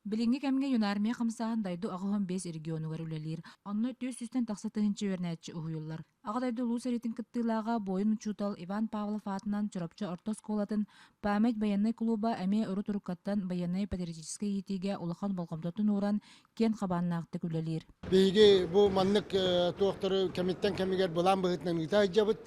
Билинги кемге юнармия хамсахан дайду агыһын 5 регионугар үлелир. Онно төс үстен тахса тыһынчы вернәтчи уһуйуллар. Ага дайду лус эритин кыттыылаага бойын учутал Иван Павлов атынан чурапчы орто сколатын память военный клуба эме өрү туруккаттан военный патриотический етиге улахан болгомтотун уран кен хабаннаакты үлелир. Биги бу маннык туохтору кемиттен кемигер булан быһытнан ыта жабыт.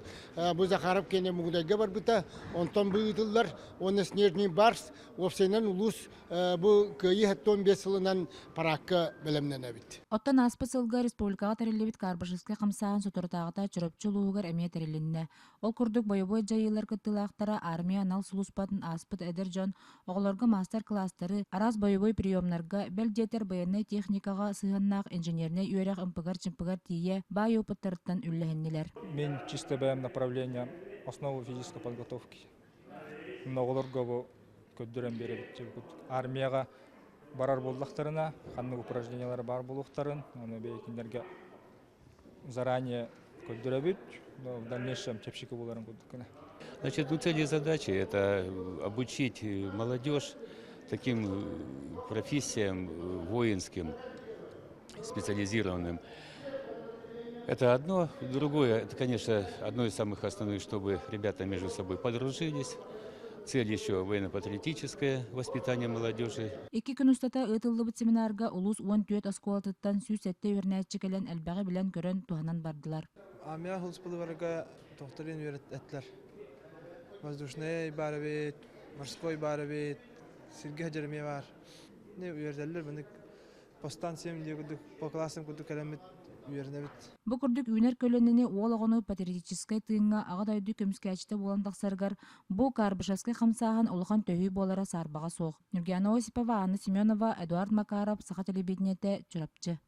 Бу Захаров кене мугдайга бар быта. Онтон быһытыллар, оны снежный барс, овсенен улус бу кыйы хаттон 5 жылынан паракка белемненебит. Оттан аспы сылга республикага терелебит Карбашевский хамсаан соторотаагата чурапчы луугар эме терелинне. Ол курдук боевой жайылар кыттылаактара армия нал сулуспатын аспыт эдер жон оголорго мастер-класстары арас боевой приемнарга белдетер военный техникага сыһаннаак инженерне үөрэх ымпыгар-чымпыгар тие бай опыттарыттан үллэһиннилер. Мен чисто бэм направление основы физической подготовки. Многолорго бу көддөрөн беребит. Армияга барар болдактарына, ханнык упражнениялар бар болуктарын, аны бейкиндерге заранее көддөрөбүт, но в дальнейшем чепчики боларын көддүккүнө. Значит, цели и задачи – это обучить молодежь таким профессиям воинским, специализированным. Это одно. Другое, это, конечно, одно из самых основных, чтобы ребята между собой подружились. Цель еще военно-патриотическое воспитание молодежи. Икки күн устата ытыллыбыт семинарга улус 14 осколатыттан сүүсетте вернәтчи келен әлбәғи билен көрөн туһанан бардылар. Амия хулспылыбарга тохторин үйрәттеләр. Воздушный барабит, морской барабит, сирге хаҗармия бар. Не үйрәтәләр моны постанциям дигән по классым күтү кәләмет үйрәнәбит. Бу курдук үнер көлөнүнү уолагону патриотической тыыңа агадайды көмүскәчте болан тахсаргар бу Карбашевский хамсахан улахан төһүй болара сарбага соох. Нургияна Осипова, Анна Семенова, Эдуард Макаров, Саха телевидениете, Чурапчы.